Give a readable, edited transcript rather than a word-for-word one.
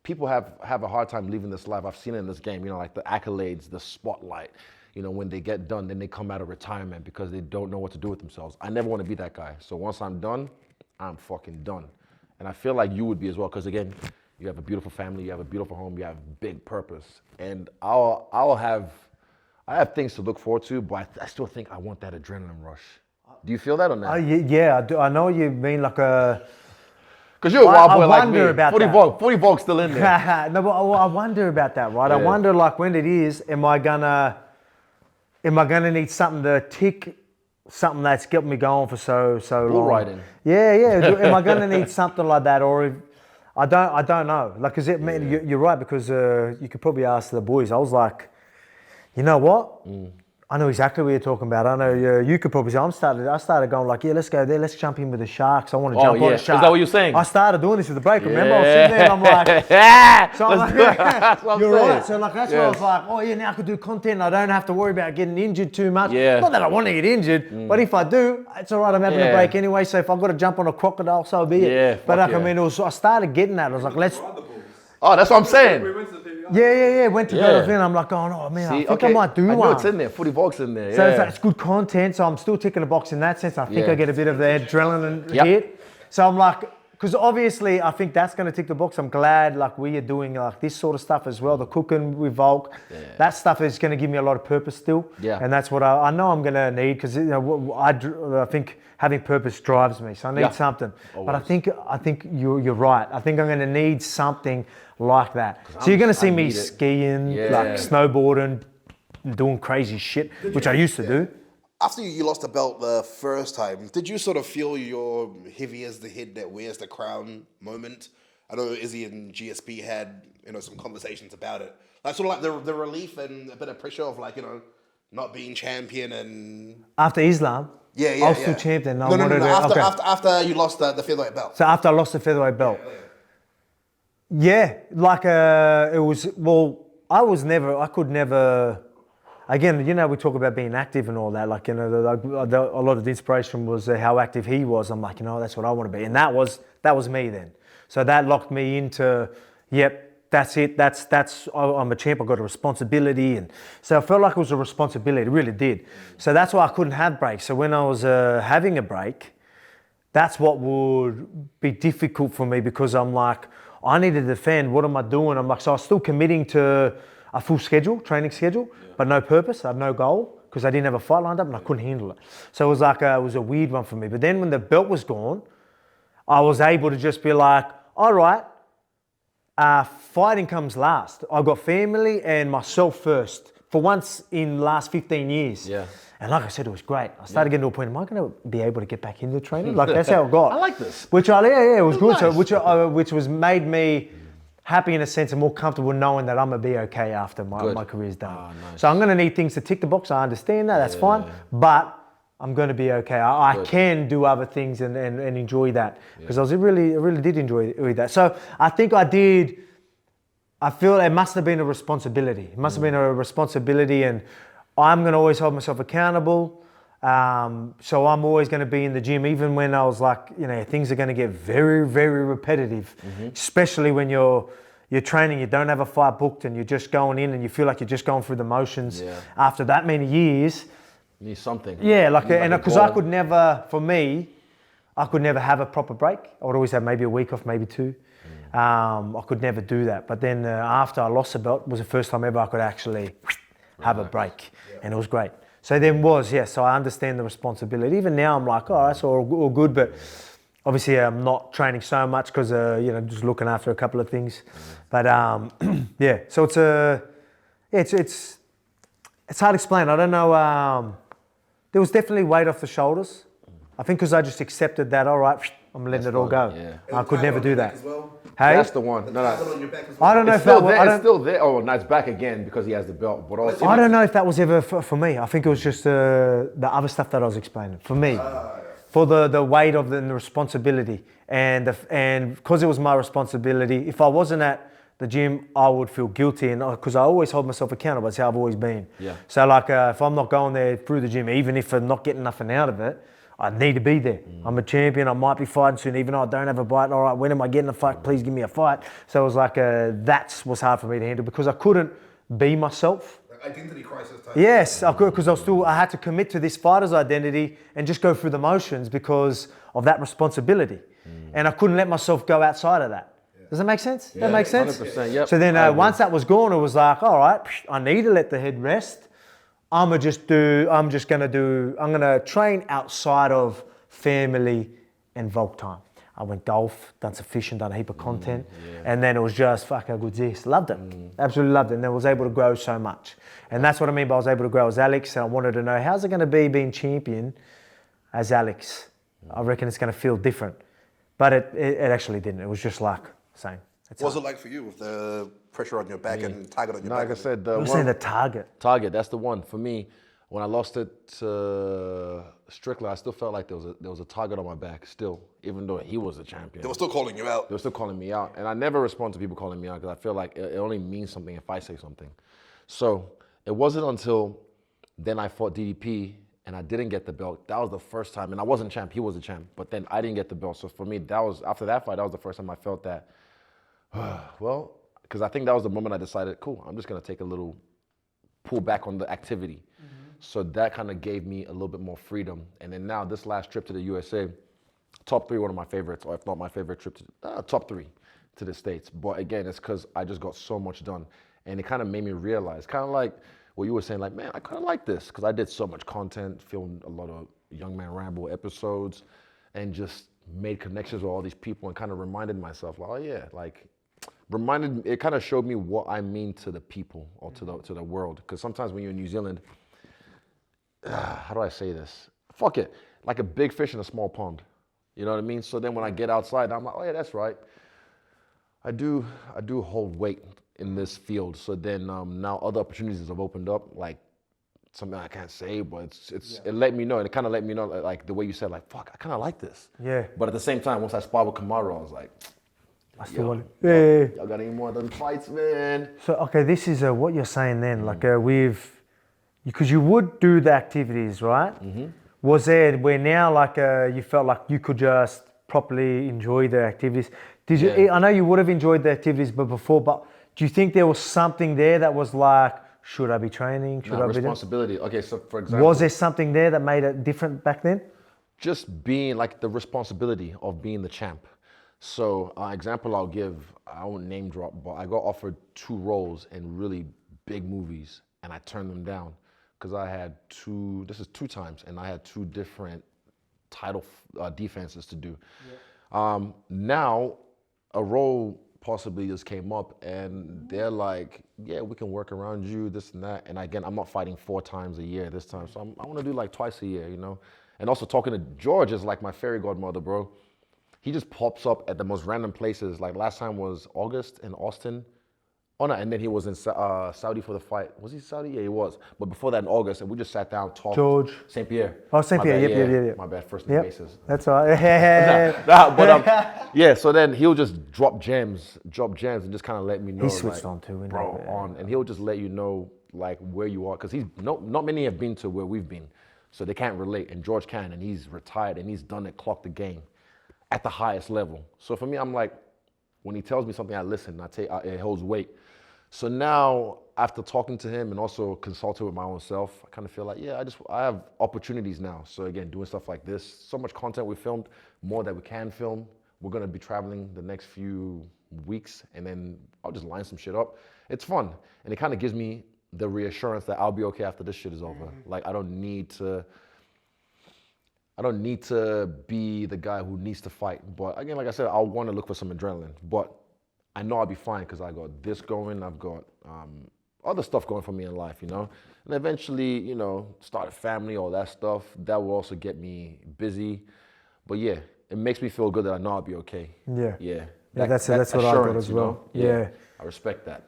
people have a hard time leaving this life. I've seen it in this game, like the accolades, the spotlight. When they get done, then they come out of retirement because they don't know what to do with themselves. I never want to be that guy. So once I'm done, I'm fucking done. And I feel like you would be as well, because again, you have a beautiful family, you have a beautiful home, you have big purpose. And I have things to look forward to, but I still think I want that adrenaline rush. Do you feel that or not? Yeah, I do. I know what you mean, like a... Because you're a wild boy like me. About 40 volts still in there. No, but I wonder about that, right? Yeah. I wonder, like, when it is, am I gonna need something to tick, something that's got me going for so long? Bull riding. Yeah. Am I gonna need something like that, or I don't know. Like, you're right, because you could probably ask the boys. I was like, you know what? I know exactly what you're talking about. I know you could probably say, I started going like, let's go there, let's jump in with the Sharks. I want to jump on the Sharks. Is that what you're saying? I started doing this with the break, remember? I was sitting there and I'm like, so I'm like, you're right. So like, that's why I was like, now I could do content. I don't have to worry about getting injured too much. Yeah. Not that I want to get injured, but if I do, it's all right. I'm having a break anyway. So if I've got to jump on a crocodile, so be it. Yeah, but like, I started getting that. I was like, let's... Oh, that's what I'm saying. Yeah. Went to go to the thing. I'm like, oh man, I think I might do one. I know it's in there. 40 volts in there. So it's good content. So I'm still ticking a box in that sense. I think I get a bit of the adrenaline hit. So I'm like, because obviously I think that's going to tick the box. I'm glad like we are doing like this sort of stuff as well. The cooking with Volk, that stuff is going to give me a lot of purpose still. Yeah. And that's what I know I'm going to need, because I think having purpose drives me. So I need something. Always. But I think you're right. I think I'm going to need something like that. So you're going to see me skiing, like snowboarding, doing crazy shit, which I used to do. After you lost the belt the first time, did you sort of feel your heavy as the head that wears the crown moment? I know Izzy and GSP had, some conversations about it. Like sort of like the relief and a bit of pressure of like, not being champion and... After Islam? Yeah. I was still champion. No. After you lost the featherweight belt. So after I lost the featherweight belt. Yeah, like it was, I could never, again, we talk about being active and all that, like, a lot of the inspiration was how active he was. I'm like, that's what I want to be. And that was me then. So that locked me into, that's it. I'm a champ. I've got a responsibility. And so I felt like it was a responsibility. It really did. So that's why I couldn't have breaks. So when I was having a break, that's what would be difficult for me, because I'm like, I need to defend. What am I doing? I'm like, so I was still committing to a full schedule, training schedule, but no purpose. I had no goal, because I didn't have a fight lined up and I couldn't handle it. So it was like, it was a weird one for me. But then when the belt was gone, I was able to just be like, all right, fighting comes last. I got family and myself first for once in the last 15 years. Yeah. And like I said, it was great. I started getting to a point, am I going to be able to get back into training? Like, that's how it got. I like this. It was good. Nice. So, which was made me happy in a sense and more comfortable knowing that I'm going to be okay after my career's done. Oh, nice. So I'm going to need things to tick the box. I understand that. That's fine. But I'm going to be okay. I can do other things and enjoy that, because I really did enjoy that. So I think I did. I feel it must have been a responsibility. It must have been a responsibility, and I'm going to always hold myself accountable. So I'm always going to be in the gym, even when I was like, things are going to get very, very repetitive, especially when you're training, you don't have a fight booked and you're just going in and you feel like you're just going through the motions. Yeah. After that many years. You need something. Yeah, because I could never, for me, I could never have a proper break. I would always have maybe a week off, maybe two. I could never do that. But then after I lost the belt, it was the first time ever I could actually have a break. And it was great. So then so I understand the responsibility. Even now I'm like, oh, that's all good. But obviously I'm not training so much because, just looking after a couple of things. But so it's hard to explain. I don't know. There was definitely weight off the shoulders. I think because I just accepted that, all right, I'm letting it all go. Yeah. I could never do that. Hey? That's the one. I don't know if that was... It's still there. Oh, no, it's back again because he has the belt. But also, I don't know if that was ever for me. I think it was just the other stuff that I was explaining. For me, for the weight of the responsibility. And because it was my responsibility, if I wasn't at the gym, I would feel guilty, and because I always hold myself accountable. That's how I've always been. Yeah. So if I'm not going there through the gym, even if I'm not getting nothing out of it, I need to be there. I'm a champion. I might be fighting soon, even though I don't have a fight. All right, when am I getting a fight? Please give me a fight. So it was like that was hard for me to handle because I couldn't be myself. Identity crisis type. Yes, I could because I had to commit to this fighter's identity and just go through the motions because of that responsibility, and I couldn't let myself go outside of that. Does that make sense? That makes sense. 100%. Yep. So then once that was gone, it was like, all right, I need to let the head rest. I'm gonna train outside of family and Volk time. I went golf, done some fishing, done a heap of content, and then it was just fuck how good's this. Loved it, absolutely loved it, and I was able to grow so much. And that's what I mean by I was able to grow as Alex, and I wanted to know how's it gonna be being champion as Alex. I reckon it's gonna feel different, but it actually didn't. It was just like same. What was it like for you with the pressure on your back and target on your back? Like I said, I was saying the target. Target, that's the one. For me, when I lost it to Strickland, I still felt like there was a target on my back still, even though he was the champion. They were still calling you out. They were still calling me out. And I never respond to people calling me out because I feel like it only means something if I say something. So it wasn't until then I fought DDP and I didn't get the belt. That was the first time, and I wasn't champ, he was the champ, but then I didn't get the belt. So for me, after that fight, that was the first time I felt that, well, because I think that was the moment I decided, cool, I'm just going to take a little pull back on the activity. So that kind of gave me a little bit more freedom. And then now this last trip to the USA, top 3, one of my favorites, or if not my favorite trip, top 3 to the States. But again, it's because I just got so much done. And it kind of made me realize, kind of like what you were saying, like, man, I kind of like this because I did so much content, filmed a lot of Young Man Ramble episodes, and just made connections with all these people and kind of reminded myself, like, oh yeah, like, it kind of showed me what I mean to the people or to the world. Because sometimes when you're in New Zealand, how do I say this? Fuck it, like a big fish in a small pond. You know what I mean? So then when I get outside, I'm like, oh yeah, that's right. I do hold weight in this field. So then now other opportunities have opened up, like something I can't say, but it let me know, and it kind of let me know, like the way you said, like, fuck, I kind of like this. Yeah. But at the same time, once I sparred with Kamaru, I was like, I still want it. y'all got any more of them fights, man? So, okay, this is what you're saying then, like because you would do the activities, right? Was there where now like you felt like you could just properly enjoy the activities? Did you? Yeah. I know you would have enjoyed the activities, but do you think there was something there that was like, should I be training? Should I be doing? Responsibility. Okay, so for example, Was there something there that made it different back then? just being like the responsibility of being the champ. So example I'll give, I won't name drop, but I got offered 2 roles in really big movies and I turned them down because I had 2 times, and I had 2 different title defenses to do. Now a role possibly just came up and they're like, yeah, we can work around you, this and that. And again, I'm not fighting 4 times a year this time. So I want to do like twice a year, you know? And also talking to George is like my fairy godmother, bro. He just pops up at the most random places. Like last time was August in Austin. Oh no, and then he was in Saudi for the fight. Was he Saudi? Yeah, he was. But before that in August, and we just sat down, talked. George. St. Pierre. Oh, St. My Pierre, bad, yep. My bad, first name basis. That's all right. Yeah, so then he'll just drop gems and just kind of let me know. He switched like, on too, bro, on. And he'll just let you know like where you are. Because not many have been to where we've been. So they can't relate. And George can, and he's retired and he's done it, clocked the game at the highest level. So for me, I'm like, when he tells me something, I listen, it holds weight. So now, after talking to him and also consulting with my own self, I kind of feel like, yeah, I have opportunities now. So again, doing stuff like this, so much content we filmed, more that we can film. We're gonna be traveling the next few weeks, and then I'll just line some shit up. It's fun, and it kind of gives me the reassurance that I'll be okay after this shit is over. Like I don't need to be the guy who needs to fight. But again, like I said, I'll want to look for some adrenaline. But I know I'll be fine because I got this going. I've got other stuff going for me in life, you know. And eventually, you know, start a family, all that stuff. That will also get me busy. But yeah, it makes me feel good that I know I'll be okay. Yeah. Yeah. Yeah, that's what I got as well. You know? Yeah. I respect that.